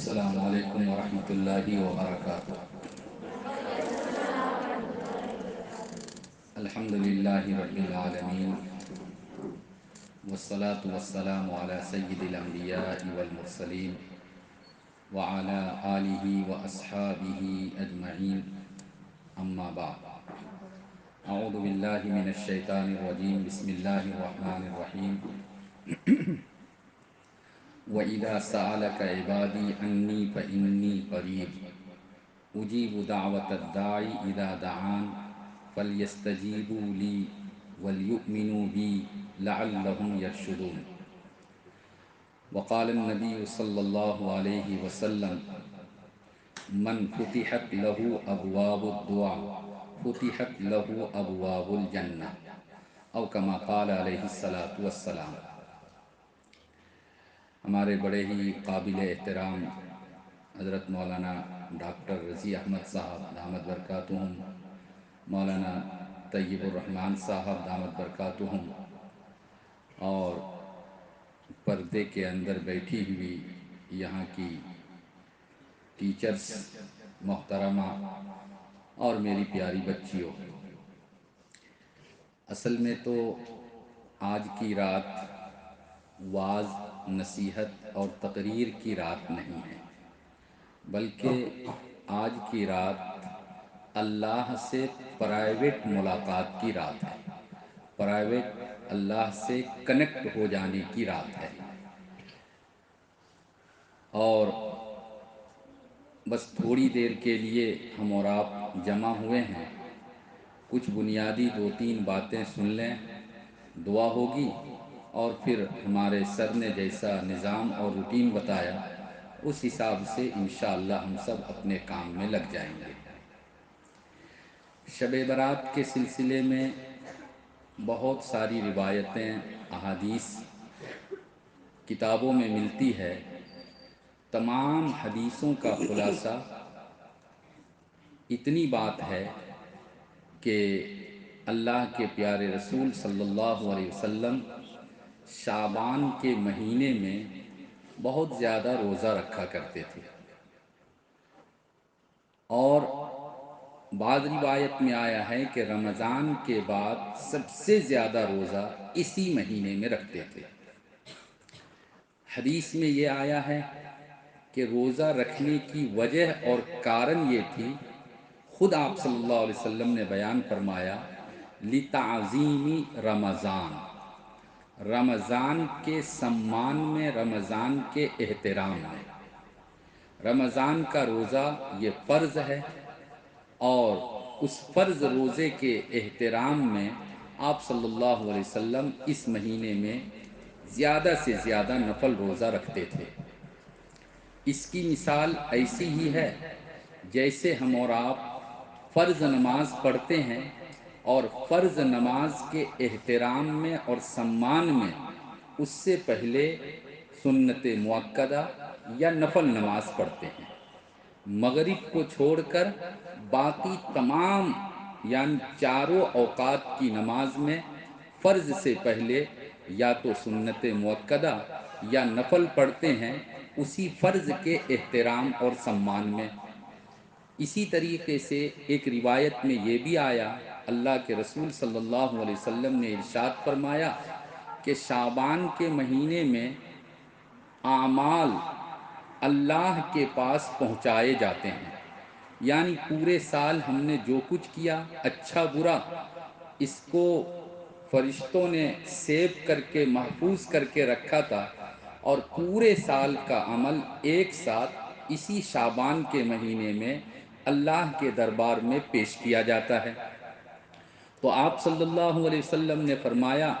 السلام علیکم ورحمۃ اللہ وبرکاتہ۔ الحمد للہ رب العالمین، والصلاة والسلام علی سید الانبیاء والمرسلین وعلی آلہ واصحابہ اجمعین، اما بعد۔ اعوذ باللہ من الشیطان الرجیم، بسم اللہ الرحمن الرحیم۔ وَإِذَا سَأَلَكَ عِبَادِي عَنِّي فَإِنِّي قَرِيبٌ أُجِيبُ دَعْوَةَ الدَّاعِ إِذَا دَعَانِ فَلْيَسْتَجِيبُوا لِي وَلْيُؤْمِنُوا بِي لَعَلَّهُمْ يَرْشُدُونَ۔ وقال النبي صلى الله عليه وسلم: من فتحت له أبواب الدعاء فتحت له أبواب الجنة، او كما قال علیہ الصلاۃ والسلام۔ ہمارے بڑے ہی قابل احترام حضرت مولانا ڈاکٹر رضی احمد صاحب دامت برکاتہم، مولانا طیب الرحمن صاحب دامت برکاتہم، اور پردے کے اندر بیٹھی ہوئی یہاں کی ٹیچرز محترمہ اور میری پیاری بچیوں، اصل میں تو آج کی رات واعظ، نصیحت اور تقریر کی رات نہیں ہے، بلکہ آج کی رات اللہ سے پرائیویٹ ملاقات کی رات ہے، پرائیویٹ اللہ سے کنیکٹ ہو جانے کی رات ہے۔ اور بس تھوڑی دیر کے لیے ہم اور آپ جمع ہوئے ہیں، کچھ بنیادی دو تین باتیں سن لیں، دعا ہوگی، اور پھر ہمارے سر نے جیسا نظام اور روٹین بتایا اس حساب سے انشاءاللہ ہم سب اپنے کام میں لگ جائیں گے۔ شب برات کے سلسلے میں بہت ساری روایتیں، احادیث کتابوں میں ملتی ہے۔ تمام حدیثوں کا خلاصہ اتنی بات ہے کہ اللہ کے پیارے رسول صلی اللہ علیہ وسلم شعبان کے مہینے میں بہت زیادہ روزہ رکھا کرتے تھے، اور بعض روایت میں آیا ہے کہ رمضان کے بعد سب سے زیادہ روزہ اسی مہینے میں رکھتے تھے۔ حدیث میں یہ آیا ہے کہ روزہ رکھنے کی وجہ اور کارن یہ تھی، خود آپ صلی اللہ علیہ وسلم نے بیان فرمایا، لِتَعْظِیمِ رمضان، رمضان کے سمان میں، رمضان کے احترام میں۔ رمضان کا روزہ یہ فرض ہے، اور اس فرض روزے کے احترام میں آپ صلی اللہ علیہ وسلم اس مہینے میں زیادہ سے زیادہ نفل روزہ رکھتے تھے۔ اس کی مثال ایسی ہی ہے جیسے ہم اور آپ فرض نماز پڑھتے ہیں، اور فرض نماز کے احترام میں اور سمان میں اس سے پہلے سنت مؤکدہ یا نفل نماز پڑھتے ہیں۔ مغرب کو چھوڑ کر باقی تمام یعنی چاروں اوقات کی نماز میں فرض سے پہلے یا تو سنت مؤکدہ یا نفل پڑھتے ہیں، اسی فرض کے احترام اور سمان میں۔ اسی طریقے سے ایک روایت میں یہ بھی آیا، اللہ کے رسول صلی اللہ علیہ وسلم نے ارشاد فرمایا کہ شعبان کے مہینے میں اعمال اللہ کے پاس پہنچائے جاتے ہیں، یعنی پورے سال ہم نے جو کچھ کیا اچھا برا، اس کو فرشتوں نے سیو کر کے محفوظ کر کے رکھا تھا، اور پورے سال کا عمل ایک ساتھ اسی شعبان کے مہینے میں اللہ کے دربار میں پیش کیا جاتا ہے۔ تو آپ صلی اللہ علیہ وسلم نے فرمایا،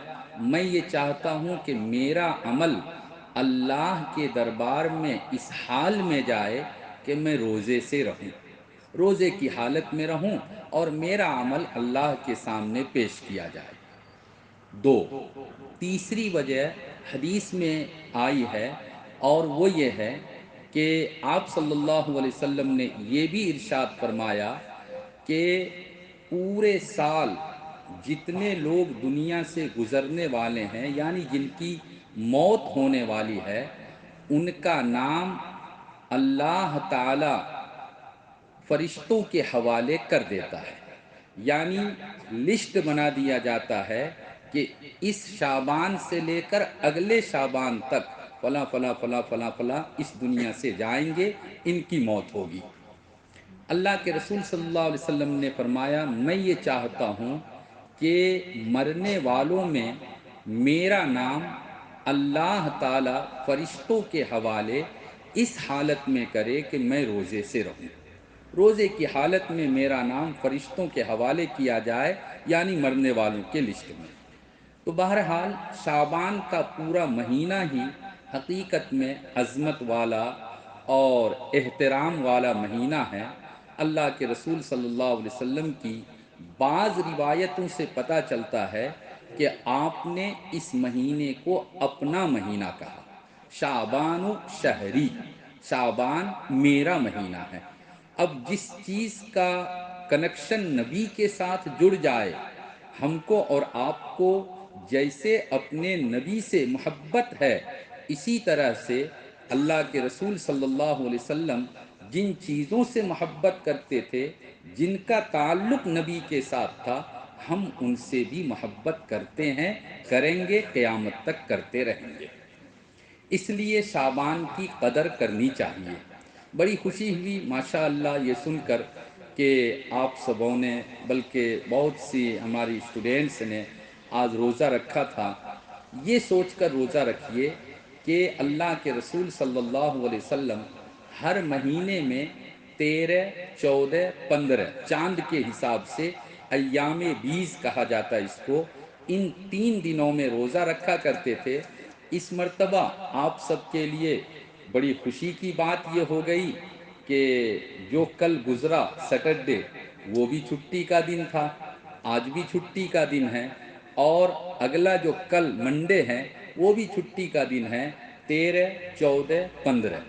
میں یہ چاہتا ہوں کہ میرا عمل اللہ کے دربار میں اس حال میں جائے کہ میں روزے سے رہوں، روزے کی حالت میں رہوں، اور میرا عمل اللہ کے سامنے پیش کیا جائے۔ دو، تیسری وجہ حدیث میں آئی ہے، اور وہ یہ ہے کہ آپ صلی اللہ علیہ وسلم نے یہ بھی ارشاد فرمایا کہ پورے سال جتنے لوگ دنیا سے گزرنے والے ہیں، یعنی جن کی موت ہونے والی ہے، ان کا نام اللہ تعالی فرشتوں کے حوالے کر دیتا ہے، یعنی لسٹ بنا دیا جاتا ہے کہ اس شعبان سے لے کر اگلے شعبان تک فلاں فلاں فلاں فلاں فلاں اس دنیا سے جائیں گے، ان کی موت ہوگی۔ اللہ کے رسول صلی اللہ علیہ وسلم نے فرمایا، میں یہ چاہتا ہوں کہ مرنے والوں میں میرا نام اللہ تعالی فرشتوں کے حوالے اس حالت میں کرے کہ میں روزے سے رہوں، روزے کی حالت میں میرا نام فرشتوں کے حوالے کیا جائے، یعنی مرنے والوں کے لسٹ میں۔ تو بہرحال شعبان کا پورا مہینہ ہی حقیقت میں عظمت والا اور احترام والا مہینہ ہے۔ اللہ کے رسول صلی اللہ علیہ وسلم کی بعض روایتوں سے پتہ چلتا ہے کہ آپ نے اس مہینے کو اپنا مہینہ کہا، شعبان شہری، شعبان میرا مہینہ ہے۔ اب جس چیز کا کنیکشن نبی کے ساتھ جڑ جائے، ہم کو اور آپ کو جیسے اپنے نبی سے محبت ہے، اسی طرح سے اللہ کے رسول صلی اللہ علیہ وسلم جن چیزوں سے محبت کرتے تھے، جن کا تعلق نبی کے ساتھ تھا، ہم ان سے بھی محبت کرتے ہیں، کریں گے، قیامت تک کرتے رہیں گے۔ اس لیے شعبان کی قدر کرنی چاہیے۔ بڑی خوشی ہوئی ماشاء اللہ یہ سن کر کہ آپ سبوں نے، بلکہ بہت سی ہماری اسٹوڈینٹس نے آج روزہ رکھا تھا۔ یہ سوچ کر روزہ رکھیے کہ اللہ کے رسول صلی اللہ علیہ وسلم ہر مہینے میں 13، 14، 15 چاند کے حساب سے ایام بیز کہا جاتا ہے اس کو، ان 3 دنوں میں روزہ رکھا کرتے تھے۔ اس مرتبہ آپ سب کے لیے بڑی خوشی کی بات یہ ہو گئی کہ جو کل گزرا سیٹرڈے وہ بھی چھٹی کا دن تھا، آج بھی چھٹی کا دن ہے، اور اگلا جو کل منڈے ہے وہ بھی چھٹی کا دن ہے، 13، 14، 15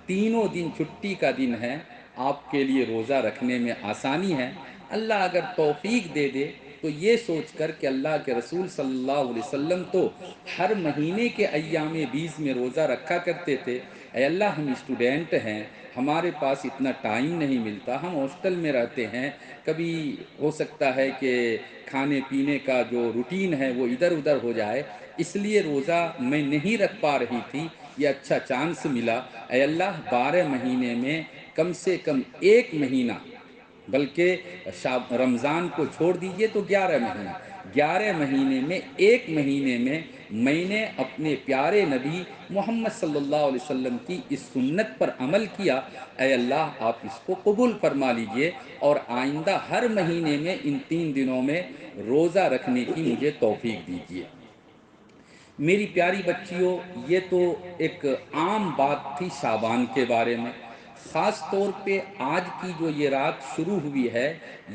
تینوں دن چھٹی کا دن ہے۔ آپ کے لیے روزہ رکھنے میں آسانی ہے۔ اللہ اگر توفیق دے دے تو یہ سوچ کر کہ اللہ کے رسول صلی اللہ علیہ وسلم تو ہر مہینے کے ایام بیز میں روزہ رکھا کرتے تھے، اے اللہ ہم اسٹوڈنٹ ہیں، ہمارے پاس اتنا ٹائم نہیں ملتا، ہم ہاسٹل میں رہتے ہیں، کبھی ہو سکتا ہے کہ کھانے پینے کا جو روٹین ہے وہ ادھر ادھر ہو جائے، اس لیے روزہ میں نہیں رکھ پا رہی تھی، یہ اچھا چانس ملا، اے اللہ 12 مہینے میں کم سے کم ایک مہینہ، بلکہ رمضان کو چھوڑ دیجئے تو 11 مہینے، 11 مہینے میں ایک مہینے میں نے اپنے پیارے نبی محمد صلی اللہ علیہ وسلم کی اس سنت پر عمل کیا، اے اللہ آپ اس کو قبول فرما لیجئے، اور آئندہ ہر مہینے میں ان 3 دنوں میں روزہ رکھنے کی مجھے توفیق دیجئے۔ میری پیاری بچیوں، یہ تو ایک عام بات تھی شعبان کے بارے میں۔ خاص طور پہ آج کی جو یہ رات شروع ہوئی ہے،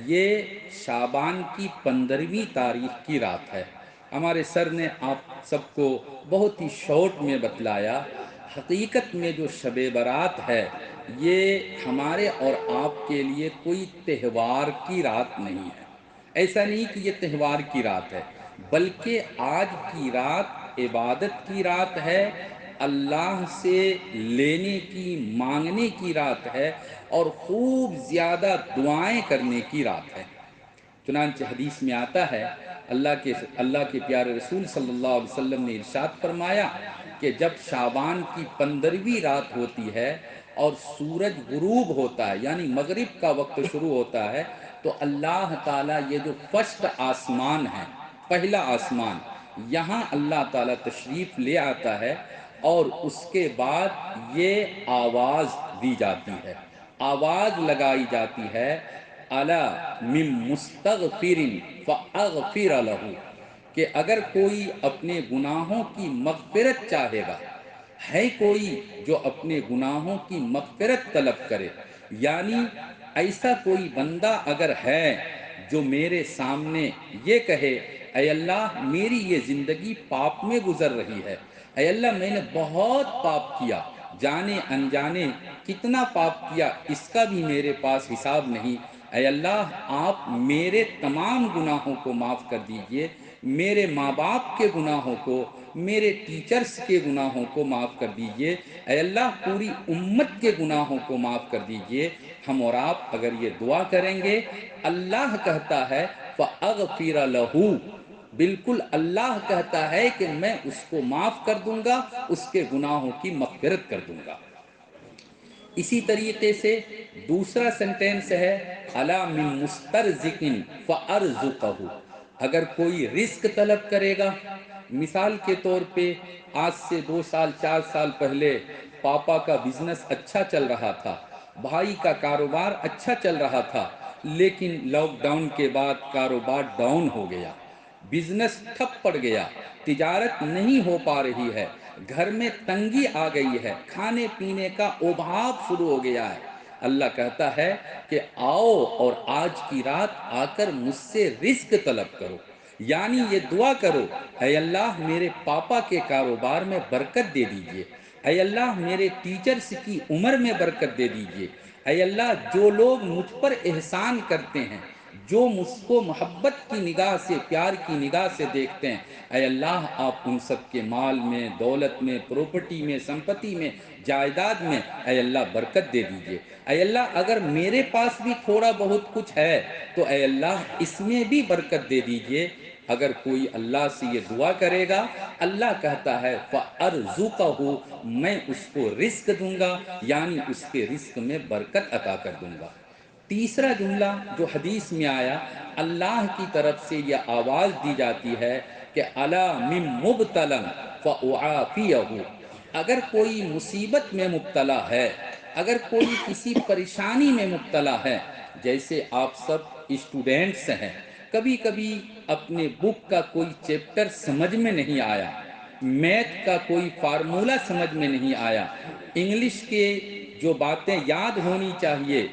یہ شعبان کی 15ویں تاریخ کی رات ہے۔ ہمارے سر نے آپ سب کو بہت ہی شارٹ میں بتلایا، حقیقت میں جو شب برات ہے یہ ہمارے اور آپ کے لیے کوئی تہوار کی رات نہیں ہے۔ ایسا نہیں کہ یہ تہوار کی رات ہے، بلکہ آج کی رات عبادت کی رات ہے، اللہ سے لینے کی، مانگنے کی رات ہے، اور خوب زیادہ دعائیں کرنے کی رات ہے۔ چنانچہ حدیث میں آتا ہے، اللہ کے پیارے رسول صلی اللہ علیہ وسلم نے ارشاد فرمایا کہ جب شعبان کی 15ویں رات ہوتی ہے اور سورج غروب ہوتا ہے، یعنی مغرب کا وقت شروع ہوتا ہے، تو اللہ تعالیٰ یہ جو فرسٹ آسمان ہے، پہلا آسمان، یہاں اللہ تعالیٰ تشریف لے آتا ہے، اور اس کے بعد یہ آواز دی جاتی ہے، آواز لگائی جاتی ہے، الا من مستغفر فاغفر له، کہ اگر کوئی اپنے گناہوں کی مغفرت چاہے گا، ہے کوئی جو اپنے گناہوں کی مغفرت طلب کرے، یعنی ایسا کوئی بندہ اگر ہے جو میرے سامنے یہ کہے، اے اللہ میری یہ زندگی پاپ میں گزر رہی ہے، اے اللہ میں نے بہت پاپ کیا، جانے انجانے کتنا پاپ کیا اس کا بھی میرے پاس حساب نہیں، اے اللہ آپ میرے تمام گناہوں کو معاف کر دیجئے، میرے ماں باپ کے گناہوں کو، میرے ٹیچرز کے گناہوں کو معاف کر دیجئے، اے اللہ پوری امت کے گناہوں کو معاف کر دیجئے۔ ہم اور آپ اگر یہ دعا کریں گے، اللہ کہتا ہے فَأَغْفِرَ لَهُ، بالکل اللہ کہتا ہے کہ میں اس کو معاف کر دوں گا، اس کے گناہوں کی مغفرت کر دوں گا۔ اسی طریقے سے دوسرا سنٹینس ہے الا من مسترزق فارزقہ، اگر کوئی رزق طلب کرے گا، مثال کے طور پہ آج سے 2 سال 4 سال پہلے پاپا کا بزنس اچھا چل رہا تھا، بھائی کا کاروبار اچھا چل رہا تھا، لیکن لاک ڈاؤن کے بعد کاروبار ڈاؤن ہو گیا، بزنس ٹھپ پڑ گیا، تجارت نہیں ہو پا رہی ہے، گھر میں تنگی آ گئی ہے، کھانے پینے کا ابھاؤ شروع ہو گیا ہے۔ اللہ کہتا ہے کہ آؤ اور آج کی رات آ کر مجھ سے رزق طلب کرو، یعنی یہ دعا کرو، اے اللہ میرے پاپا کے کاروبار میں برکت دے دیجئے، اے اللہ میرے ٹیچرز کی عمر میں برکت دے دیجئے، اے اللہ جو لوگ مجھ پر احسان کرتے ہیں، جو مجھ کو محبت کی نگاہ سے، پیار کی نگاہ سے دیکھتے ہیں، اے اللہ آپ ان سب کے مال میں، دولت میں، پروپرٹی میں، سمپتی میں، جائیداد میں اے اللہ برکت دے دیجئے۔ اے اللہ اگر میرے پاس بھی تھوڑا بہت کچھ ہے تو اے اللہ اس میں بھی برکت دے دیجئے۔ اگر کوئی اللہ سے یہ دعا کرے گا، اللہ کہتا ہے فَأَرْزُقَهُ، میں اس کو رزق دوں گا، یعنی اس کے رزق میں برکت عطا کر دوں گا۔ تیسرا جملہ جو حدیث میں آیا، اللہ کی طرف سے یہ آواز دی جاتی ہے کہ الا من مبتلا فاعافیہ، اگر کوئی مصیبت میں مبتلا ہے، اگر کوئی کسی پریشانی میں مبتلا ہے، جیسے آپ سب اسٹوڈنٹس ہیں، کبھی کبھی اپنے بک کا کوئی چیپٹر سمجھ میں نہیں آیا، میتھ کا کوئی فارمولہ سمجھ میں نہیں آیا، انگلش کے جو باتیں یاد ہونی چاہیے،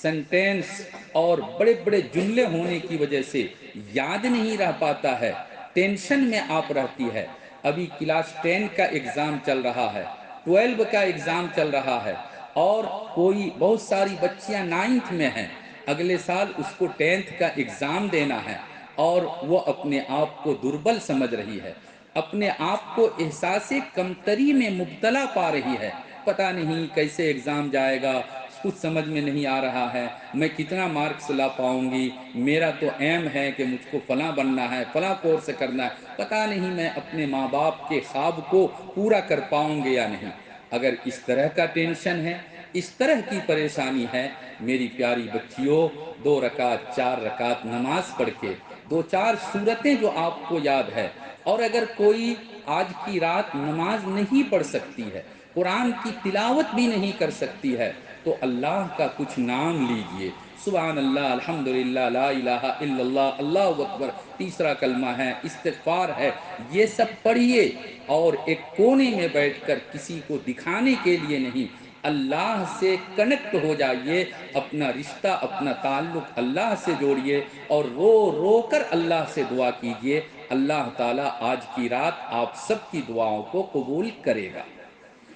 سنٹینس اور بڑے بڑے جملے ہونے کی وجہ سے یاد نہیں رہ پاتا ہے، ٹینشن میں آپ رہتی ہے۔ ابھی کلاس 10 کا ایگزام چل رہا ہے، 12 کا ایگزام چل رہا ہے، اور کوئی بہت ساری بچیاں 9th میں ہیں، اگلے سال اس کو 10th کا ایگزام دینا ہے، اور وہ اپنے آپ کو دربل سمجھ رہی ہے، اپنے آپ کو احساس کمتری میں مبتلا پا رہی ہے، پتہ نہیں کیسے ایگزام جائے گا، کچھ سمجھ میں نہیں آ رہا ہے، میں کتنا مارکس لا پاؤں گی، میرا تو ایم ہے کہ مجھ کو فلاں بننا ہے، فلاں کورس کرنا ہے، پتہ نہیں میں اپنے ماں باپ کے خواب کو پورا کر پاؤں گے یا نہیں۔ اگر اس طرح کا ٹینشن ہے، اس طرح کی پریشانی ہے، میری پیاری بچیوں، 2 رکعت 4 رکعت نماز پڑھ کے 2 4 سورتیں جو آپ کو یاد ہے، اور اگر کوئی آج کی رات نماز نہیں پڑھ سکتی ہے، قرآن کی تلاوت بھی نہیں کر سکتی ہے، تو اللہ کا کچھ نام لیجئے، سبحان اللہ، الحمدللہ، لا الہ الا اللہ، اللہ اکبر، تیسرا کلمہ ہے، استغفار ہے، یہ سب پڑھیے، اور ایک کونے میں بیٹھ کر کسی کو دکھانے کے لیے نہیں، اللہ سے کنیکٹ ہو جائیے، اپنا رشتہ، اپنا تعلق اللہ سے جوڑیے، اور رو رو کر اللہ سے دعا کیجئے، اللہ تعالیٰ آج کی رات آپ سب کی دعاؤں کو قبول کرے گا۔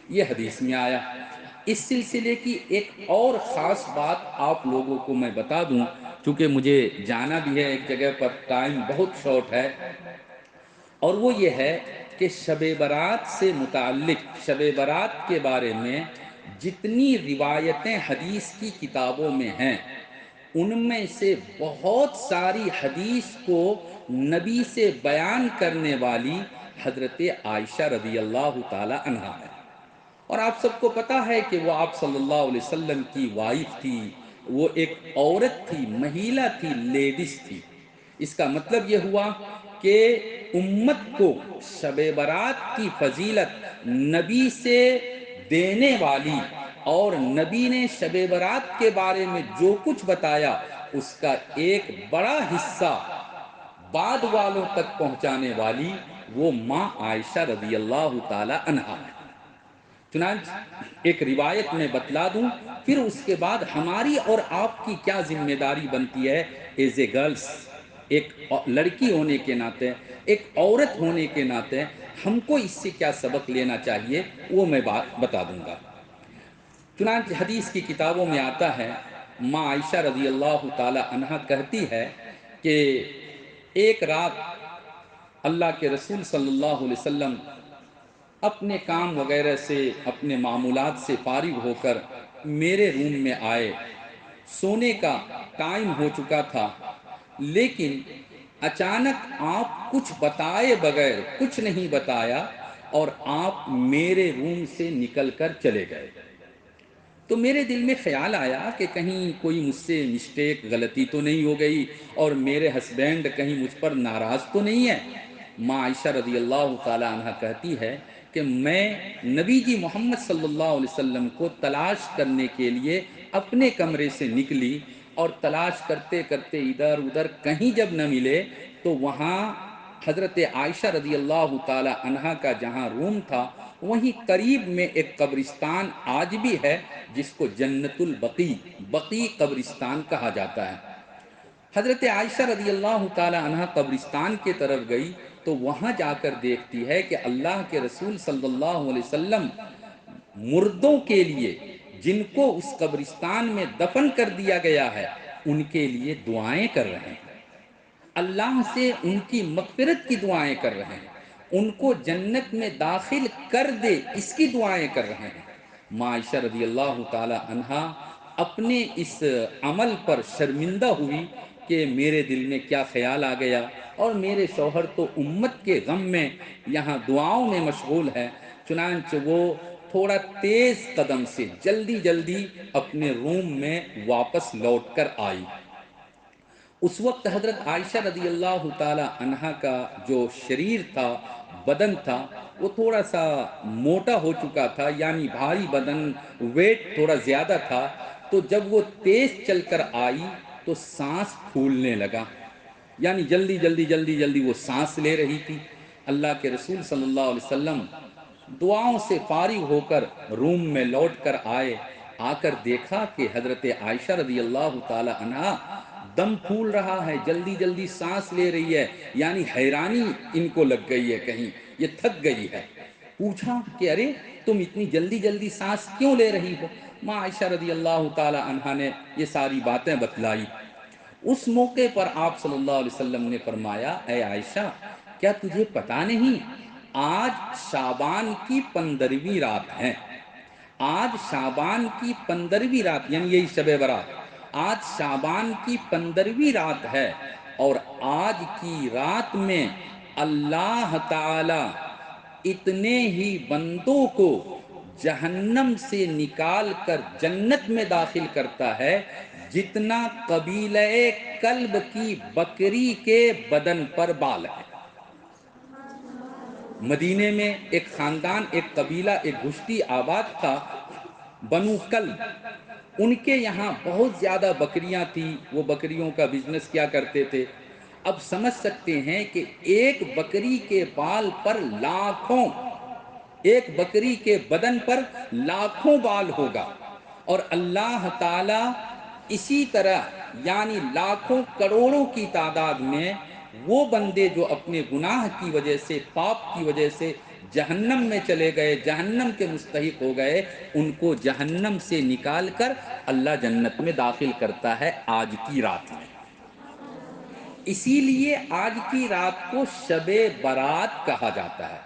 یہ حدیث میں آیا۔ اس سلسلے کی ایک اور خاص بات آپ لوگوں کو میں بتا دوں، چونکہ مجھے جانا بھی ہے ایک جگہ پر، ٹائم بہت شارٹ ہے، اور وہ یہ ہے کہ شب برات سے متعلق، شب برات کے بارے میں جتنی روایتیں حدیث کی کتابوں میں ہیں، ان میں سے بہت ساری حدیث کو نبی سے بیان کرنے والی حضرت عائشہ رضی اللہ تعالی عنہا ہے۔ اور آپ سب کو پتا ہے کہ وہ آپ صلی اللہ علیہ وسلم کی وائف تھی، وہ ایک عورت تھی، مہیلا تھی، لیڈیز تھی۔ اس کا مطلب یہ ہوا کہ امت کو شب برات کی فضیلت نبی سے دینے والی، اور نبی نے شب برات کے بارے میں جو کچھ بتایا اس کا ایک بڑا حصہ بعد والوں تک پہنچانے والی وہ ماں عائشہ رضی اللہ تعالی عنہا ہے۔ چنانچہ ایک روایت میں بتلا دوں، پھر اس کے بعد ہماری اور آپ کی کیا ذمہ داری بنتی ہے ایز اے گرلس، ایک لڑکی ہونے کے ناطے، ایک عورت ہونے کے ناطے ہم کو اس سے کیا سبق لینا چاہیے، وہ میں بات بتا دوں گا۔ چنانچہ حدیث کی کتابوں میں آتا ہے، ماں عائشہ رضی اللہ تعالی عنہا کہتی ہے کہ ایک رات اللہ کے رسول صلی اللہ علیہ وسلم اپنے کام وغیرہ سے، اپنے معمولات سے فارغ ہو کر میرے روم میں آئے۔ سونے کا ٹائم ہو چکا تھا، لیکن اچانک آپ کچھ بتائے بغیر، کچھ نہیں بتایا، اور آپ میرے روم سے نکل کر چلے گئے۔ تو میرے دل میں خیال آیا کہ کہیں کوئی مجھ سے مسٹیک، غلطی تو نہیں ہو گئی، اور میرے ہسبینڈ کہیں مجھ پر ناراض تو نہیں ہے۔ ماں عائشہ رضی اللہ تعالی عنہ کہتی ہے کہ میں نبی جی محمد صلی اللہ علیہ وسلم کو تلاش کرنے کے لیے اپنے کمرے سے نکلی، اور تلاش کرتے کرتے ادھر ادھر کہیں جب نہ ملے تو وہاں حضرت عائشہ رضی اللہ تعالی عنہا کا جہاں روم تھا، وہیں قریب میں ایک قبرستان آج بھی ہے، جس کو جنت البقیع، بقیع قبرستان کہا جاتا ہے۔ حضرت عائشہ رضی اللہ تعالی عنہ قبرستان کی طرف گئی تو وہاں جا کر دیکھتی ہے کہ اللہ کے رسول صلی اللہ علیہ وسلم مردوں کے لیے، جن کو اس قبرستان میں دفن کر دیا گیا ہے، ان کے لیے دعائیں کر رہے ہیں، اللہ سے ان کی مغفرت کی دعائیں کر رہے ہیں، ان کو جنت میں داخل کر دے اس کی دعائیں کر رہے ہیں۔ ماں عائشہ رضی اللہ تعالی عنہا اپنے اس عمل پر شرمندہ ہوئی کہ میرے دل میں کیا خیال آ گیا، اور میرے شوہر تو امت کے غم میں یہاں دعاؤں میں مشغول ہے۔ چنانچہ وہ تھوڑا تیز قدم سے جلدی جلدی اپنے روم میں واپس لوٹ کر آئی۔ اس وقت حضرت عائشہ رضی اللہ تعالی عنہا کا جو شریر تھا، بدن تھا، وہ تھوڑا سا موٹا ہو چکا تھا، یعنی بھاری بدن، ویٹ تھوڑا زیادہ تھا۔ تو جب وہ تیز چل کر آئی تو سانس پھولنے لگا، یعنی جلدی جلدی جلدی جلدی وہ سانس لے رہی تھی۔ اللہ کے رسول صلی اللہ علیہ وسلم دعاؤں سے فارغ ہو کر روم میں لوٹ کر آئے۔ آ کر دیکھا کہ حضرت عائشہ رضی اللہ تعالی عنہا دم پھول رہا ہے، جلدی جلدی سانس لے رہی ہے، یعنی حیرانی ان کو لگ گئی ہے، کہیں یہ تھک گئی ہے۔ پوچھا کہ ارے تم اتنی جلدی جلدی سانس کیوں لے رہی ہو؟ ماں عائشہ رضی اللہ تعالی عنہا نے یہ ساری باتیں بتلائی۔ اس موقع پر آپ صلی اللہ علیہ وسلم نے فرمایا، اے عائشہ، کیا تجھے پتا نہیں آج شعبان کی 15ویں رات ہے؟ آج شعبان کی 15ویں رات، یعنی یہی شب برات، آج شعبان کی 15ویں رات ہے، اور آج کی رات میں اللہ تعالی اتنے ہی بندوں کو جہنم سے نکال کر جنت میں داخل کرتا ہے جتنا قبیلہ کلب کی بکری کے بدن پر بال ہے۔ مدینے میں ایک خاندان، ایک قبیلہ، ایک گھشتی آباد تھا، بنو کلب۔ ان کے یہاں بہت زیادہ بکریاں تھیں، وہ بکریوں کا بزنس کیا کرتے تھے۔ اب سمجھ سکتے ہیں کہ ایک بکری کے بال پر لاکھوں، ایک بکری کے بدن پر لاکھوں بال ہوگا، اور اللہ تعالی اسی طرح، یعنی لاکھوں کروڑوں کی تعداد میں وہ بندے جو اپنے گناہ کی وجہ سے، پاپ کی وجہ سے جہنم میں چلے گئے، جہنم کے مستحق ہو گئے، ان کو جہنم سے نکال کر اللہ جنت میں داخل کرتا ہے آج کی رات میں۔ اسی لیے آج کی رات کو شب برات کہا جاتا ہے،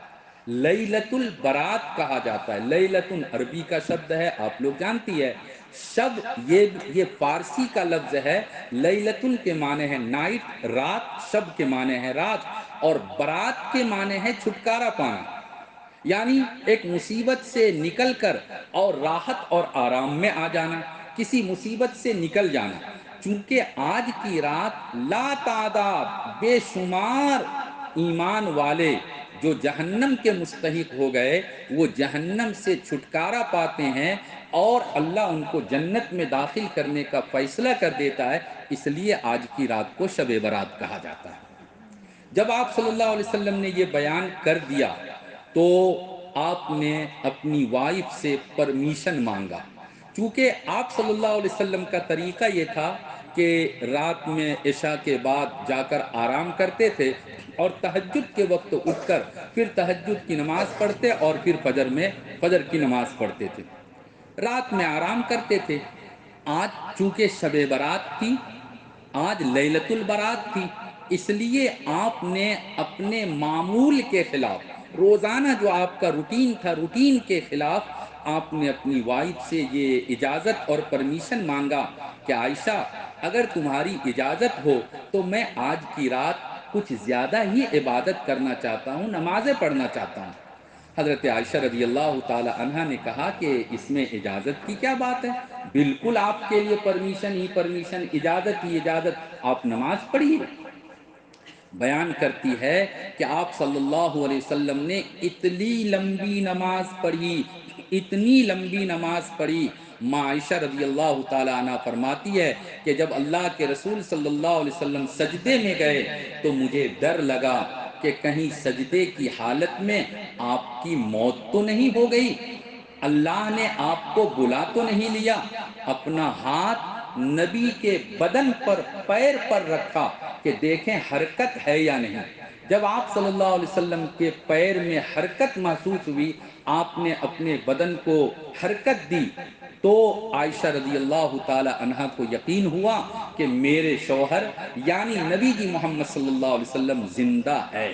لیلۃ البرات کہا جاتا ہے۔ لیلۃ عربی کا شبد ہے، آپ لوگ جانتی ہے۔ شب یہ فارسی کا لفظ ہے۔ لیلۃ کے معنی ہے نائٹ، رات، شب کے معنی ہے رات، اور برات کے معنی ہے چھٹکارا پانا، یعنی ایک مصیبت سے نکل کر اور راحت اور آرام میں آ جانا، کسی مصیبت سے نکل جانا۔ چونکہ آج کی رات لا تعداد، بے شمار ایمان والے جو جہنم کے مستحق ہو گئے، وہ جہنم سے چھٹکارا پاتے ہیں، اور اللہ ان کو جنت میں داخل کرنے کا فیصلہ کر دیتا ہے۔ اس لیے آج کی رات کو شب برات کہا جاتا ہے۔ جب آپ صلی اللہ علیہ وسلم نے یہ بیان کر دیا تو آپ نے اپنی وائف سے پرمیشن مانگا، چونکہ آپ صلی اللہ علیہ وسلم کا طریقہ یہ تھا کہ رات میں عشاء کے بعد جا کر آرام کرتے تھے، اور تہجد کے وقت اٹھ کر پھر تہجد کی نماز پڑھتے، اور پھر فجر میں فجر کی نماز پڑھتے تھے، رات میں آرام کرتے تھے۔ آج چونکہ شب برات تھی، آج لیلۃ البرات تھی، اس لیے آپ نے اپنے معمول کے خلاف، روزانہ جو آپ کا روٹین تھا، روٹین کے خلاف آپ نے اپنی والد سے یہ اجازت اور پرمیشن مانگا کہ عائشہ اگر تمہاری اجازت ہو تو میں آج کی رات کچھ زیادہ ہی عبادت کرنا چاہتا ہوں، نمازیں پڑھنا چاہتا ہوں۔ حضرت عائشہ رضی اللہ تعالی عنہا نے کہا کہ اس میں اجازت کی کیا بات ہے، بالکل آپ کے لیے پرمیشن ہی پرمیشن، اجازت ہی اجازت، آپ نماز پڑھیے۔ بیان کرتی ہے کہ آپ صلی اللہ علیہ وسلم نے اتنی لمبی نماز پڑھی، اتنی لمبی نماز پڑھی۔ ماں عائشہ رضی اللہ تعالی عنہ فرماتی ہے کہ جب اللہ کے رسول صلی اللہ علیہ وسلم سجدے میں گئے تو مجھے ڈر لگا کہ کہیں سجدے کی حالت میں آپ کی موت تو نہیں ہو گئی، اللہ نے آپ کو بلا تو نہیں لیا۔ اپنا ہاتھ نبی کے بدن پر، پیر پر رکھا کہ دیکھیں حرکت ہے یا نہیں۔ جب آپ صلی اللہ علیہ وسلم کے پیر میں حرکت محسوس ہوئی، آپ نے اپنے بدن کو حرکت دی، تو عائشہ رضی اللہ تعالی عنہا کو یقین ہوا کہ میرے شوہر یعنی نبی جی محمد صلی اللہ علیہ وسلم زندہ ہے۔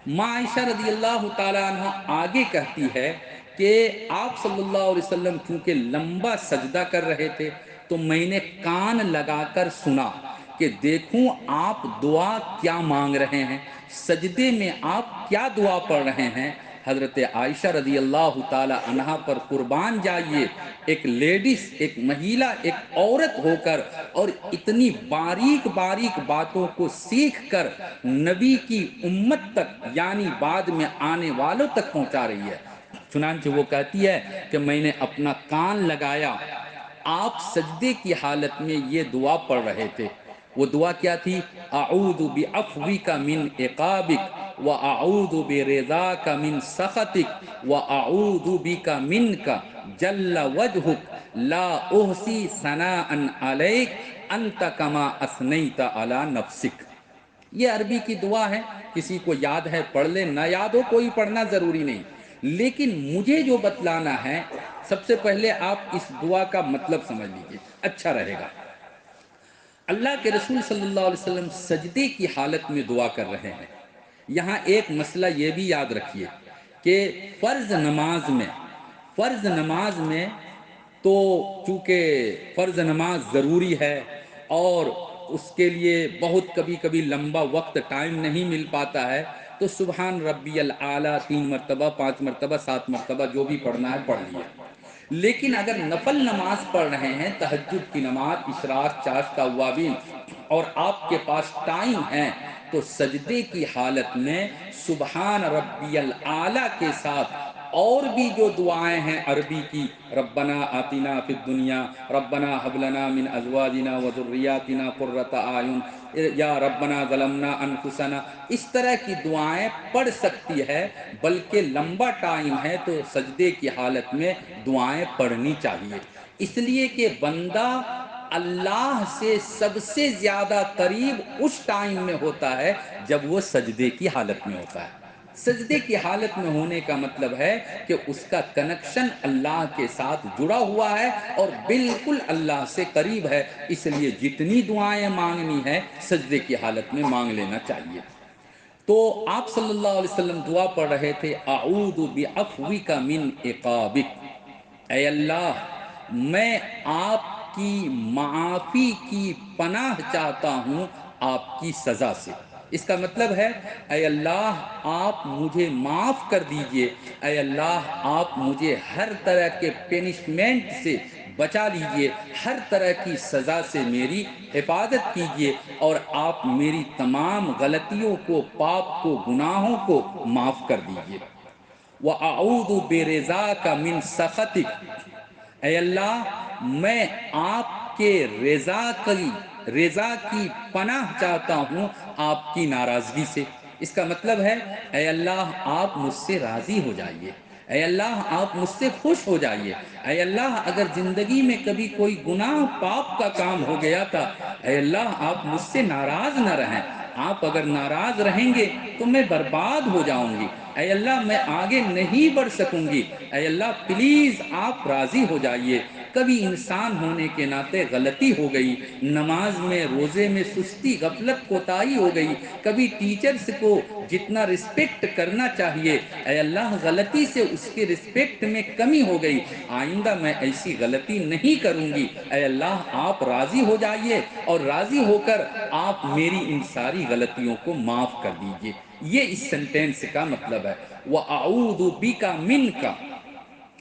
ماں عائشہ رضی اللہ تعالی عنہ آگے کہتی ہے کہ آپ صلی اللہ علیہ وسلم چونکہ لمبا سجدہ کر رہے تھے تو میں نے کان لگا کر سنا کہ دیکھوں آپ دعا کیا مانگ رہے ہیں، سجدے میں آپ کیا دعا پڑھ رہے ہیں۔ حضرت عائشہ رضی اللہ تعالی عنہا پر قربان جائیے، ایک لیڈیز، ایک مہیلا، ایک عورت ہو کر اور اتنی باریک باریک باتوں کو سیکھ کر نبی کی امت تک یعنی بعد میں آنے والوں تک پہنچا رہی ہے۔ چنانچہ وہ کہتی ہے کہ میں نے اپنا کان لگایا، آپ سجدے کی حالت میں یہ دعا پڑھ رہے تھے۔ وہ دعا کیا تھی؟ اعوذ بعفوک من عقابک واعوذ برضاک من سخطک واعوذ بک منک جل وجہک لا احصی ثناء علیک انت کما اثنیت علی نفسک۔ یہ عربی کی دعا ہے، کسی کو یاد ہے پڑھ لے، نہ یاد ہو کوئی پڑھنا ضروری نہیں، لیکن مجھے جو بتلانا ہے سب سے پہلے آپ اس دعا کا مطلب سمجھ لیجئے، اچھا رہے گا۔ اللہ کے رسول صلی اللہ علیہ وسلم سجدے کی حالت میں دعا کر رہے ہیں۔ یہاں ایک مسئلہ یہ بھی یاد رکھیے کہ فرض نماز میں تو چونکہ فرض نماز ضروری ہے اور اس کے لیے بہت کبھی کبھی لمبا وقت ٹائم نہیں مل پاتا ہے، تو سبحان ربی الاعلیٰ 3 مرتبہ، 5 مرتبہ، 7 مرتبہ جو بھی پڑھنا ہے پڑھ لیے۔ لیکن اگر نفل نماز پڑھ رہے ہیں، تہجد کی نماز، اشراق، چاشت، اوابین، اور آپ کے پاس ٹائم ہے تو سجدے کی حالت میں سبحان ربی الاعلیٰ کے ساتھ اور بھی جو دعائیں ہیں عربی کی، ربنا آتنا فی الدنیا، ربنا حب لنا من ازواجنا وذریاتنا قرۃ اعین، یا ربنا ظلمنا انفسنا، اس طرح کی دعائیں پڑھ سکتی ہے۔ بلکہ لمبا ٹائم ہے تو سجدے کی حالت میں دعائیں پڑھنی چاہیے، اس لیے کہ بندہ اللہ سے سب سے زیادہ قریب اس ٹائم میں ہوتا ہے جب وہ سجدے کی حالت میں ہوتا ہے۔ سجدے کی حالت میں ہونے کا مطلب ہے کہ اس کا کنیکشن اللہ کے ساتھ جڑا ہوا ہے اور بالکل اللہ سے قریب ہے، اس لیے جتنی دعائیں مانگنی ہے سجدے کی حالت میں مانگ لینا چاہیے۔ تو آپ صلی اللہ علیہ وسلم دعا پڑھ رہے تھے، اعوذ بعفوک من عقابک، اے اللہ میں آپ کی معافی کی پناہ چاہتا ہوں آپ کی سزا سے۔ اس کا مطلب ہے اے اللہ آپ مجھے معاف کر دیجئے، اے اللہ آپ مجھے ہر طرح کے پینشمنٹ سے بچا لیجئے، ہر طرح کی سزا سے میری حفاظت کیجئے، اور آپ میری تمام غلطیوں کو، پاپ کو، گناہوں کو معاف کر دیجئے۔ وَأَعُوذُ بِرِضَاكَ مِن سَخَطِكَ، اے اللہ میں آپ کے رضا کی پناہ چاہتا ہوں آپ کی ناراضگی سے۔ اس کا مطلب ہے اے اللہ آپ مجھ سے راضی ہو جائیے، اے اللہ آپ مجھ سے خوش ہو جائیے، اے اللہ اگر زندگی میں کبھی کوئی گناہ پاپ کا کام ہو گیا تھا، اے اللہ آپ مجھ سے ناراض نہ رہیں، آپ اگر ناراض رہیں گے تو میں برباد ہو جاؤں گی، اے اللہ میں آگے نہیں بڑھ سکوں گی، اے اللہ پلیز آپ راضی ہو جائیے۔ کبھی انسان ہونے کے ناطے غلطی ہو گئی، نماز میں روزے میں سستی غفلت کوتاہی ہو گئی، کبھی ٹیچرز کو جتنا رسپیکٹ کرنا چاہیے اے اللہ غلطی سے اس کے رسپیکٹ میں کمی ہو گئی، آئندہ میں ایسی غلطی نہیں کروں گی، اے اللہ آپ راضی ہو جائیے اور راضی ہو کر آپ میری ان ساری غلطیوں کو معاف کر دیجئے۔ یہ اس سنٹینس کا مطلب ہے۔ وَأَعُوذُ بِكَ مِنْكَ،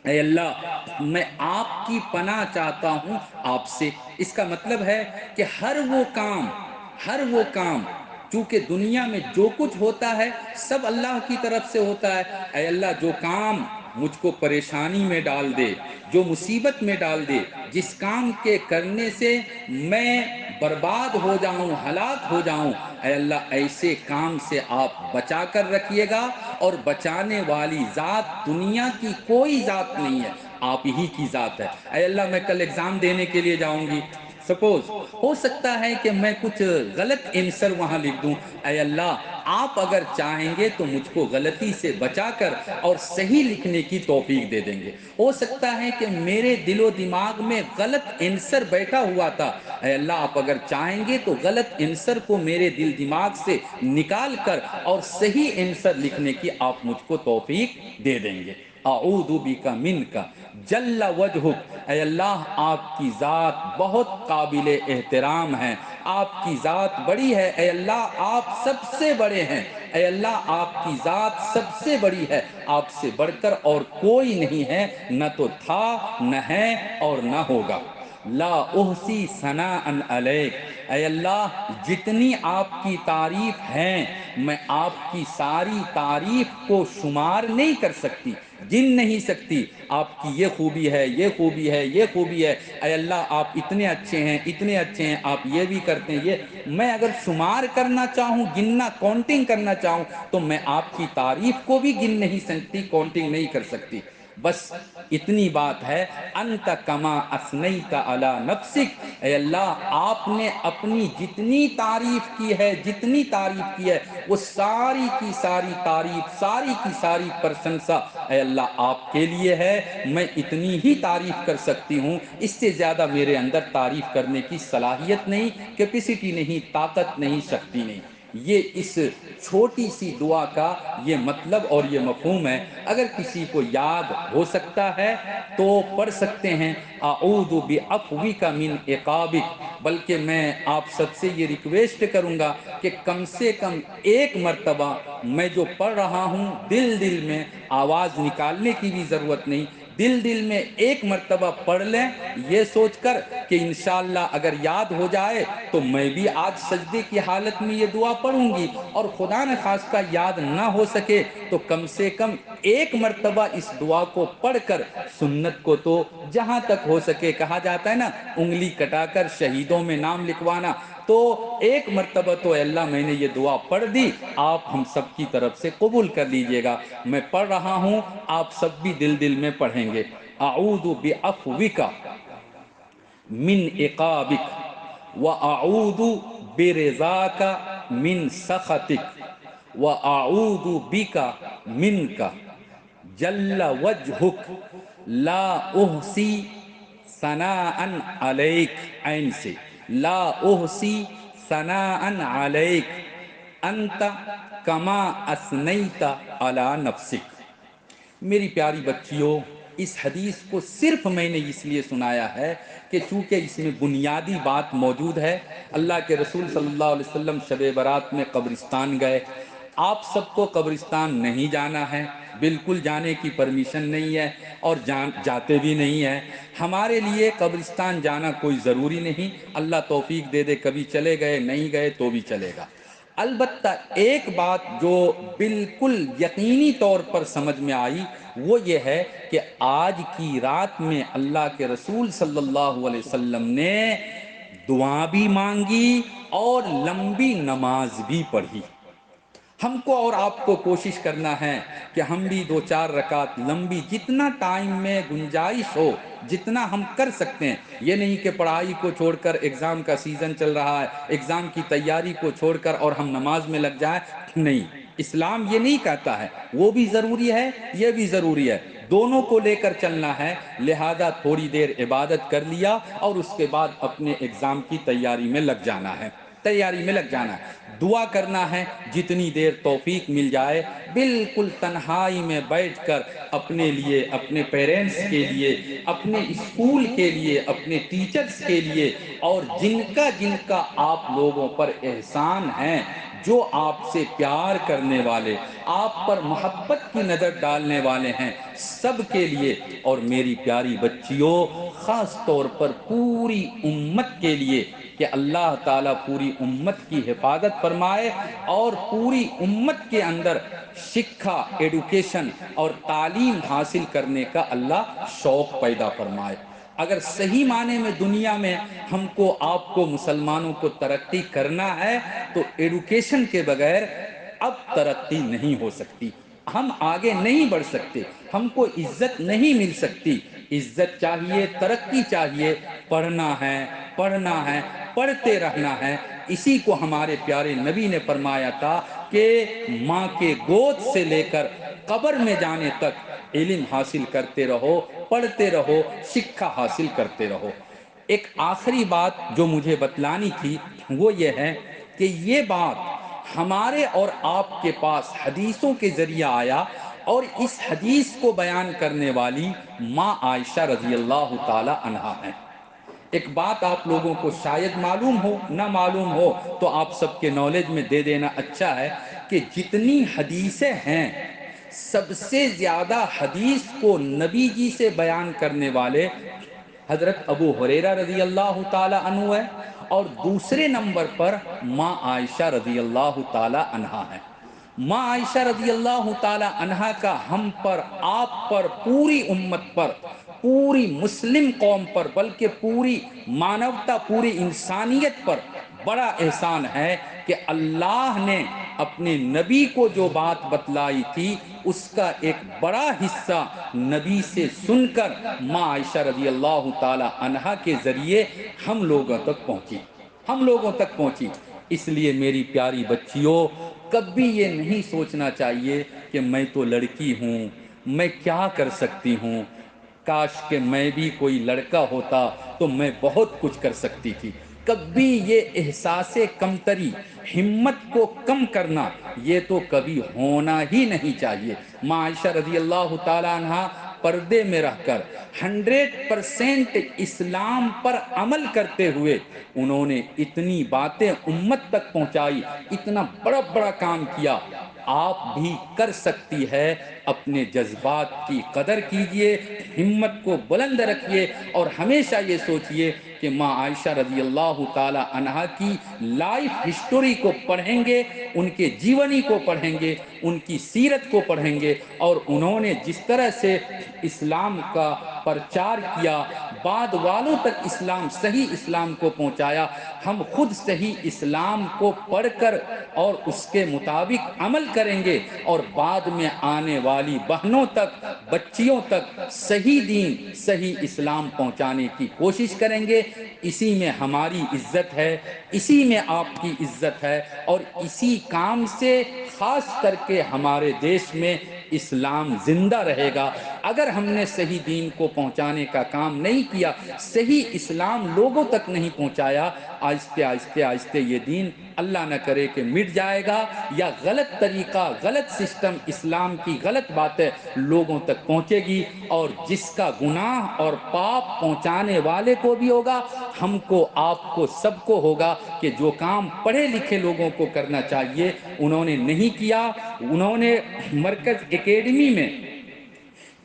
اے اللہ میں آپ کی پناہ چاہتا ہوں آپ سے۔ اس کا مطلب ہے کہ ہر وہ کام چونکہ دنیا میں جو کچھ ہوتا ہے سب اللہ کی طرف سے ہوتا ہے، اے اللہ جو کام مجھ کو پریشانی میں ڈال دے، جو مصیبت میں ڈال دے، جس کام کے کرنے سے میں برباد ہو جاؤں، ہلاک ہو جاؤں، اے اللہ ایسے کام سے آپ بچا کر رکھیے گا، اور بچانے والی ذات دنیا کی کوئی ذات نہیں ہے، آپ ہی کی ذات ہے۔ اے اللہ میں کل ایگزام دینے کے لیے جاؤں گی، سپوز ہو سکتا ہے کہ میں کچھ غلط آنسر وہاں لکھ دوں، اے اللہ آپ اگر چاہیں گے تو مجھ کو غلطی سے بچا کر اور صحیح لکھنے کی توفیق دے دیں گے۔ ہو سکتا ہے کہ میرے دل و دماغ میں غلط آنسر بیٹھا ہوا تھا، اے اللہ آپ اگر چاہیں گے تو غلط آنسر کو میرے دل دماغ سے نکال کر اور صحیح آنسر لکھنے کی آپ مجھ کو توفیق دے دیں گے۔ اعوذ بک منک جل وجہک، اے اللہ آپ کی ذات بہت قابل احترام ہے، آپ کی ذات بڑی ہے، اے اللہ آپ سب سے بڑے ہیں، اے اللہ آپ کی ذات سب سے بڑی ہے، آپ سے بڑھ کر اور کوئی نہیں ہے، نہ تو تھا نہ ہے اور نہ ہوگا۔ لا احصی ثناء علیک، اے اللہ جتنی آپ کی تعریف ہیں میں آپ کی ساری تعریف کو شمار نہیں کر سکتی، گن نہیں سکتی، آپ کی یہ خوبی ہے، یہ خوبی ہے، یہ خوبی ہے، اے اللہ آپ اتنے اچھے ہیں، اتنے اچھے ہیں، آپ یہ بھی کرتے ہیں، یہ میں اگر شمار کرنا چاہوں، گننا کاؤنٹنگ کرنا چاہوں تو میں آپ کی تعریف کو بھی گن نہیں سکتی، کاؤنٹنگ نہیں کر سکتی۔ بس اتنی بات ہے، انت کما اثنیت علی نفسک، اے اللہ آپ نے اپنی جتنی تعریف کی ہے، جتنی تعریف کی ہے وہ ساری کی ساری تعریف، ساری کی ساری پرشنسا اے اللہ آپ کے لیے ہے، میں اتنی ہی تعریف کر سکتی ہوں، اس سے زیادہ میرے اندر تعریف کرنے کی صلاحیت نہیں، کیپیسٹی نہیں، طاقت نہیں، شکتی نہیں۔ یہ اس چھوٹی سی دعا کا یہ مطلب اور یہ مفہوم ہے۔ اگر کسی کو یاد ہو سکتا ہے تو پڑھ سکتے ہیں اعوذ بعفوک من عقابک، بلکہ میں آپ سب سے یہ ریکویسٹ کروں گا کہ کم سے کم ایک مرتبہ میں جو پڑھ رہا ہوں دل میں، آواز نکالنے کی بھی ضرورت نہیں، دل میں ایک مرتبہ پڑھ لیں، یہ سوچ کر کہ انشاءاللہ اگر یاد ہو جائے تو میں بھی آج سجدے کی حالت میں یہ دعا پڑھوں گی، اور خدا نہ خواستہ یاد نہ ہو سکے تو کم سے کم ایک مرتبہ اس دعا کو پڑھ کر سنت کو تو جہاں تک ہو سکے، کہا جاتا ہے نا انگلی کٹا کر شہیدوں میں نام لکھوانا، تو ایک مرتبہ تو اے اللہ میں نے یہ دعا پڑھ دی، آپ ہم سب کی طرف سے قبول کر لیجئے گا۔ میں پڑھ رہا ہوں، آپ سب بھی دل میں پڑھیں گے۔ اعوذ بعفوک من عقابک واعوذ برضاک من سخطک واعوذ بک منک جل وجہک لا احصی ثناء علیک، عین سے لا احصی ثناء علیک انت کما اثنیت علی نفسک۔ میری پیاری بچیوں، اس حدیث کو صرف میں نے اس لیے سنایا ہے کہ چونکہ اس میں بنیادی بات موجود ہے۔ اللہ کے رسول صلی اللہ علیہ وسلم شب برات میں قبرستان گئے، آپ سب کو قبرستان نہیں جانا ہے، بالکل جانے کی پرمیشن نہیں ہے، اور جاتے بھی نہیں ہیں۔ ہمارے لیے قبرستان جانا کوئی ضروری نہیں، اللہ توفیق دے دے کبھی چلے گئے، نہیں گئے تو بھی چلے گا۔ البتہ ایک بات جو بالکل یقینی طور پر سمجھ میں آئی وہ یہ ہے کہ آج کی رات میں اللہ کے رسول صلی اللہ علیہ وسلم نے دعا بھی مانگی اور لمبی نماز بھی پڑھی۔ ہم کو اور آپ کو کوشش کرنا ہے کہ ہم بھی دو چار رکعت لمبی، جتنا ٹائم میں گنجائش ہو، جتنا ہم کر سکتے ہیں، یہ نہیں کہ پڑھائی کو چھوڑ کر، ایگزام کا سیزن چل رہا ہے، ایگزام کی تیاری کو چھوڑ کر اور ہم نماز میں لگ جائیں، نہیں، اسلام یہ نہیں کہتا ہے، وہ بھی ضروری ہے، یہ بھی ضروری ہے، دونوں کو لے کر چلنا ہے، لہذا تھوڑی دیر عبادت کر لیا اور اس کے بعد اپنے ایگزام کی تیاری میں لگ جانا ہے، دعا کرنا ہے جتنی دیر توفیق مل جائے، بالکل تنہائی میں بیٹھ کر اپنے لیے، اپنے پیرنٹس کے لیے، اپنے اسکول کے لیے، اپنے ٹیچرز کے لیے، اور جن کا آپ لوگوں پر احسان ہے، جو آپ سے پیار کرنے والے، آپ پر محبت کی نظر ڈالنے والے ہیں، سب کے لیے، اور میری پیاری بچیوں خاص طور پر پوری امت کے لیے، کہ اللہ تعالیٰ پوری امت کی حفاظت فرمائے اور پوری امت کے اندر شکھا، ایڈوکیشن اور تعلیم حاصل کرنے کا اللہ شوق پیدا فرمائے۔ اگر صحیح معنی میں دنیا میں ہم کو، آپ کو، مسلمانوں کو ترقی کرنا ہے تو ایڈوکیشن کے بغیر اب ترقی نہیں ہو سکتی، ہم آگے نہیں بڑھ سکتے، ہم کو عزت نہیں مل سکتی۔ عزت چاہیے، ترقی چاہیے، پڑھنا ہے، پڑھتے رہنا ہے۔ اسی کو ہمارے پیارے نبی نے فرمایا تھا کہ ماں کے گود سے لے کر قبر میں جانے تک علم حاصل کرتے رہو، پڑھتے رہو، شکھا حاصل کرتے رہو۔ ایک آخری بات جو مجھے بتلانی تھی وہ یہ ہے کہ یہ بات ہمارے اور آپ کے پاس حدیثوں کے ذریعے آیا، اور اس حدیث کو بیان کرنے والی ماں عائشہ رضی اللہ تعالی عنہا ہیں۔ ایک بات آپ لوگوں کو شاید معلوم ہو، نہ معلوم ہو تو آپ سب کے نالج میں دے دینا اچھا ہے، کہ جتنی حدیثیں ہیں سب سے زیادہ حدیث کو نبی جی سے بیان کرنے والے حضرت ابو ہریرہ رضی اللہ تعالی عنہ ہے، اور دوسرے نمبر پر ماں عائشہ رضی اللہ تعالی عنہا ہے۔ ماں عائشہ رضی اللہ تعالی عنہا کا ہم پر، آپ پر، پوری امت پر، پوری مسلم قوم پر، بلکہ پوری مانوتا، پوری انسانیت پر بڑا احسان ہے کہ اللہ نے اپنے نبی کو جو بات بتلائی تھی اس کا ایک بڑا حصہ نبی سے سن کر ماں عائشہ رضی اللہ تعالی عنہا کے ذریعے ہم لوگوں تک پہنچی۔ اس لیے میری پیاری بچیوں، کبھی یہ نہیں سوچنا چاہیے کہ میں تو لڑکی ہوں، میں کیا کر سکتی ہوں، کاش کہ میں بھی کوئی لڑکا ہوتا تو میں بہت کچھ کر سکتی تھی۔ کبھی یہ احساس کمتری، ہمت کو کم کرنا، یہ تو کبھی ہونا ہی نہیں چاہیے۔ ماں عائشہ رضی اللہ تعالی عنہا پردے میں رہ کر 100% اسلام پر عمل کرتے ہوئے انہوں نے اتنی باتیں امت تک پہنچائی، اتنا بڑا بڑا کام کیا۔ آپ بھی کر سکتی ہے، اپنے جذبات کی قدر کیجئے، ہمت کو بلند رکھیے، اور ہمیشہ یہ سوچئے کہ ماں عائشہ رضی اللہ تعالی عنہا کی لائف ہسٹوری کو پڑھیں گے، ان کے جیونی کو پڑھیں گے، ان کی سیرت کو پڑھیں گے، اور انہوں نے جس طرح سے اسلام کا پرچار کیا، بعد والوں تک اسلام، صحیح اسلام کو پہنچایا، ہم خود صحیح اسلام کو پڑھ کر اور اس کے مطابق عمل کریں گے، اور بعد میں آنے والی بہنوں تک، بچیوں تک صحیح دین، صحیح اسلام پہنچانے کی کوشش کریں گے۔ اسی میں ہماری عزت ہے، اسی میں آپ کی عزت ہے، اور اسی کام سے خاص کر کے ہمارے دیش میں اسلام زندہ رہے گا۔ اگر ہم نے صحیح دین کو پہنچانے کا کام نہیں کیا، صحیح اسلام لوگوں تک نہیں پہنچایا، آہستہ آہستہ آہستہ یہ دین اللہ نہ کرے کہ مٹ جائے گا، یا غلط طریقہ، غلط سسٹم، اسلام کی غلط باتیں لوگوں تک پہنچے گی، اور جس کا گناہ اور پاپ پہنچانے والے کو بھی ہوگا، ہم کو، آپ کو، سب کو ہوگا، کہ جو کام پڑھے لکھے لوگوں کو کرنا چاہیے انہوں نے نہیں کیا۔ انہوں نے مرکز اکیڈمی میں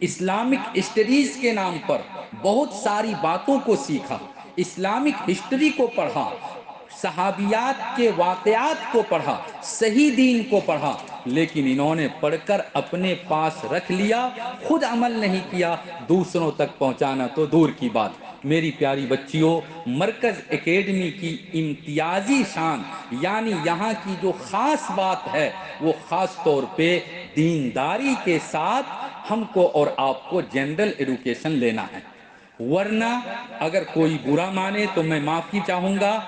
اسلامک اسٹڈیز کے نام پر بہت ساری باتوں کو سیکھا، اسلامک ہسٹری کو پڑھا، صحابیات کے واقعات کو پڑھا، صحیح دین کو پڑھا، لیکن انہوں نے پڑھ کر اپنے پاس رکھ لیا، خود عمل نہیں کیا، دوسروں تک پہنچانا تو دور کی بات۔ میری پیاری بچیوں، مرکز اکیڈمی کی امتیازی شان، یعنی یہاں کی جو خاص بات ہے، وہ خاص طور پہ دینداری کے ساتھ ہم کو اور آپ کو جنرل ایڈوکیشن لینا ہے۔ ورنہ اگر کوئی برا مانے تو میں معافی چاہوں گا،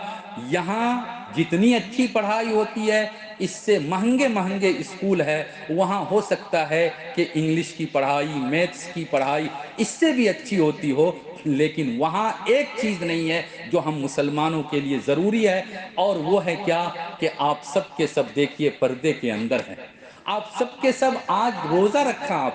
یہاں جتنی اچھی پڑھائی ہوتی ہے، اس سے مہنگے مہنگے اسکول ہے، وہاں ہو سکتا ہے کہ انگلش کی پڑھائی، میتھس کی پڑھائی اس سے بھی اچھی ہوتی ہو، لیکن وہاں ایک چیز نہیں ہے جو ہم مسلمانوں کے لیے ضروری ہے، اور وہ ہے کیا کہ آپ سب کے سب دیکھیے پردے کے اندر ہیں، آپ سب کے سب آج روزہ رکھا،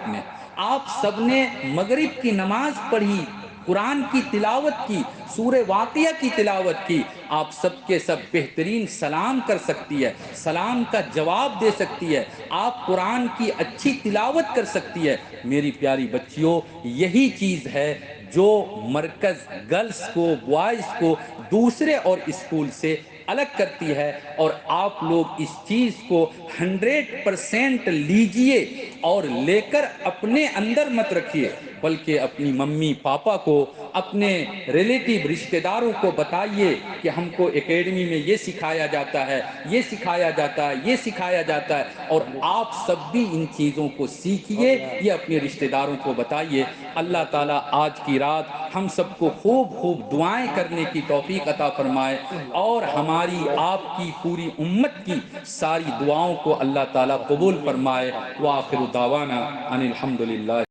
آپ سب نے مغرب کی نماز پڑھی، قرآن کی تلاوت کی، سورہ واقعہ کی تلاوت کی، آپ سب کے سب بہترین سلام کر سکتی ہے، سلام کا جواب دے سکتی ہے، آپ قرآن کی اچھی تلاوت کر سکتی ہے۔ میری پیاری بچیوں، یہی چیز ہے جو مرکز گرلز کو، بوائز کو دوسرے اور اسکول سے الگ کرتی ہے، اور آپ لوگ اس چیز کو 100% لیجئے اور لے کر اپنے اندر مت رکھیے، بلکہ اپنی ممی پاپا کو، اپنے ریلیٹیو رشتہ داروں کو بتائیے کہ ہم کو اکیڈمی میں یہ سکھایا جاتا ہے، یہ سکھایا جاتا ہے، یہ سکھایا جاتا ہے، اور آپ سب بھی ان چیزوں کو سیکھیے، یہ اپنے رشتہ داروں کو بتائیے۔ اللہ تعالیٰ آج کی رات ہم سب کو خوب خوب دعائیں کرنے کی توفیق عطا فرمائے، اور ہماری آپ کی پوری امت کی ساری دعاؤں کو اللہ تعالیٰ قبول فرمائے۔ وآخر دعوانا ان الحمدللہ۔